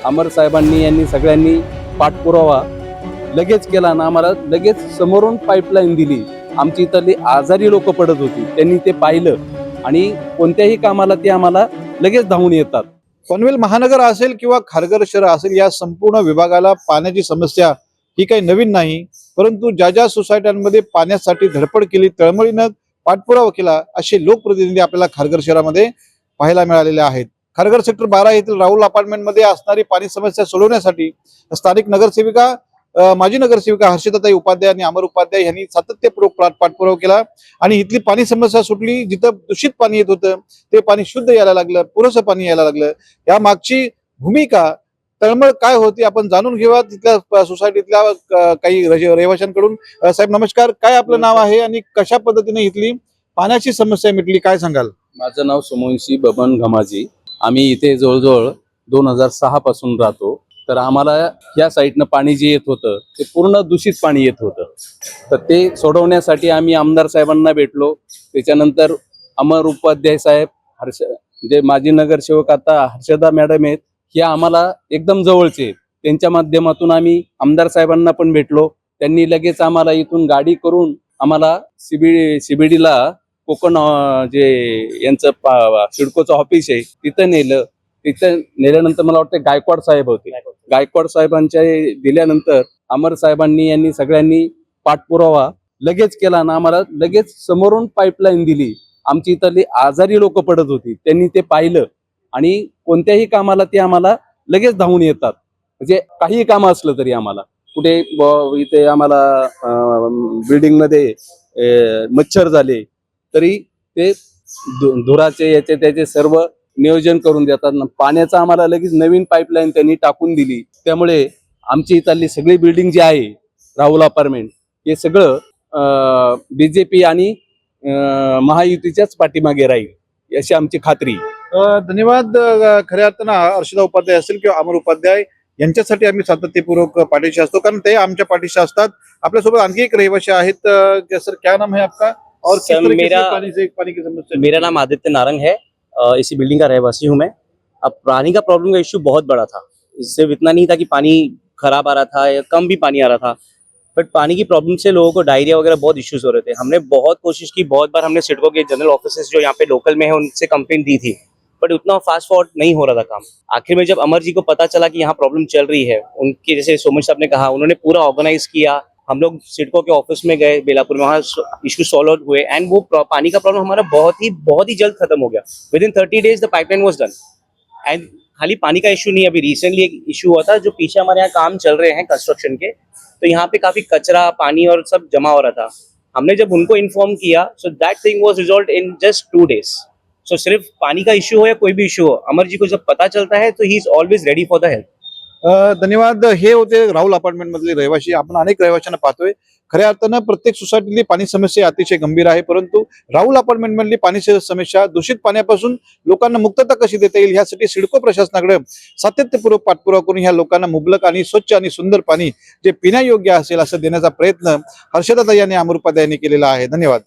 अमर साहेबांनी यांनी सगळ्यांनी पाठपुरावा लगेच केला ना, आम्हाला लगेच समोरून पाईपलाईन दिली. आमची इथली आजारी लोक पडत होती, त्यांनी ते पाहिलं आणि कोणत्याही कामाला ते आम्हाला लगेच धावून येतात. पनवेल महानगर असेल किंवा खारघर शहर असेल, या संपूर्ण विभागाला पाण्याची समस्या ही काही नवीन नाही. परंतु ज्या ज्या सोसायट्यांमध्ये पाण्यासाठी धडपड केली, तळमळीनं पाठपुरावा केला, असे लोकप्रतिनिधी आपल्याला खारघर शहरामध्ये पाहायला मिळालेले आहेत. खारघर सेक्टर 12 येथील राहुल अपार्टमेंटमध्ये असणारी पाणी समस्या सोडवण्यासाठी स्थानिक नगरसेविका माजी नगरसेविका हर्षदाताई उपाध्याय आणि अमर उपाध्याय यांनी सातत्यपूर्वक पाठपुरावा केला आणि इथली पाणी समस्या सुटली. जिथं दूषित पाणी येत होतं ते पाणी शुद्ध यायला लागलं, पुरेसं पाणी यायला लागलं. या मागची भूमिका, तळमळ काय होती आपण जाणून घेऊया तिथल्या सोसायटीतल्या काही रहिवाशांकडून. साहेब नमस्कार, काय आपलं नाव आहे आणि कशा पद्धतीने इथली पाण्याची समस्या मिटली, काय सांगाल? माझं नाव सुमोनशी बबन घमाजी. आम्ही इथे जवळजवळ 2006 पासून राहतो. तर आम्हाला या साईडनं पाणी जे येत होतं ते पूर्ण दूषित पाणी येत होतं. तर ते सोडवण्यासाठी आम्ही आमदार साहेबांना भेटलो. त्याच्यानंतर अमर उपाध्याय साहेब, जे माजी नगरसेवक आता हर्षदा मॅडम आहेत, हे आम्हाला एकदम जवळचे. त्यांच्या माध्यमातून आम्ही आमदार साहेबांना पण भेटलो. त्यांनी लगेच आम्हाला इथून गाडी करून आम्हाला सीबीडीला कोकण जे यांचं सिडकोचं ऑफिस आहे तिथं नेलं. तिथं नेल्यानंतर मला वाटतं गायकवाड साहेब होते. गायकवाड साहेबांच्या दिल्यानंतर अमर साहेबांनी यांनी सगळ्यांनी पाठपुरावा लगेच केला ना, आम्हाला लगेच समोरून पाईपलाईन दिली. आमची इथली आजारी लोक पडत होती, त्यांनी ते पाहिलं आणि कोणत्याही कामाला ते आम्हाला लगेच धावून येतात. म्हणजे काही काम असलं तरी आम्हाला कुठे इथे आम्हाला बिल्डिंग मध्ये मच्छर झाले तरी ते धुराचे याचे त्याचे सर्व नियोजन करून देतात. पाण्याचा आम्हाला लगेच नवीन पाईपलाईन त्यांनी टाकून दिली. त्यामुळे आमची इथली सगळी बिल्डिंग जी आहे राहुल अपार्टमेंट, हे सगळं बीजेपी आणि महायुतीच्याच पाठीमागे राहील अशी आमची खात्री. धन्यवाद. खऱ्या अर्थानं हर्षदा उपाध्याय असेल किंवा अमर उपाध्याय यांच्यासाठी आम्ही सातत्यपूर्वक पाठीशी असतो, कारण ते आमच्या पाठीशी असतात. आपल्यासोबत आणखी एक रहिवासी आहेत. सर, क्या नाम है आपका और किस तरीके से पानी की समस्या? मेरा नाम आदित्य नारंग है। इसी बिल्डिंग का रहवासी हूँ मैं। अब पानी का प्रॉब्लम का इश्यू बहुत बड़ा था। इससे इतना नहीं था कि पानी खराब आ रहा था या कम भी पानी आ रहा था, बट पानी की प्रॉब्लम से लोगों को डायरिया वगैरह बहुत इश्यूज हो रहे थे। हमने बहुत कोशिश की, बहुत बार हमने सिडको के जनरल ऑफिसर्स जो यहाँ पे लोकल में है उनसे कंप्लेंट दी थी, बट उतना फास्ट फॉरवर्ड नहीं हो रहा था काम। आखिर में जब अमर जी को पता चला कि यहाँ प्रॉब्लम चल रही है, उनके जैसे सोमन साहब ने कहा, उन्होंने पूरा ऑर्गेनाइज किया। हम लोग सिडको के ऑफिस में गए बेलापुर में, वहाँ इशू सॉल्व हुए एंड वो पानी का प्रॉब्लम हमारा बहुत ही जल्द खत्म हो गया। Within 30 days the pipeline was done. And खाली पानी का इशू नहीं, अभी रिसेंटली एक इशू हुआ था, जो पीछे हमारे यहाँ काम चल रहे हैं कंस्ट्रक्शन के, तो यहाँ पे काफी कचरा पानी और सब जमा हो रहा था। हमने जब उनको इन्फॉर्म किया, so that thing was resolved in just 2 days। So सिर्फ पानी का इशू हो या कोई भी इशू हो, अमर जी को जब पता चलता है तो he is always ready for the help. धन्यवाद. हे होते राहुल अपार्टमेंट मधले रहिवासी. आपण अनेक रहिवाशांना पाहतोय. खऱ्या अर्थानं प्रत्येक सोसायटीतली पाणी समस्या अतिशय गंभीर आहे, परंतु राहुल अपार्टमेंट मधली पाणी समस्या, दूषित पाण्यापासून लोकांना मुक्तता कशी देता येईल यासाठी सिडको प्रशासनाकडे सातत्यपूर्वक पाठपुरावा करून ह्या लोकांना मुबलक आणि स्वच्छ आणि सुंदर पाणी जे पिण्यायोग्य असेल असं देण्याचा प्रयत्न हर्षदाताई आणि अमर उपाध्याय यांनी केलेला आहे. धन्यवाद.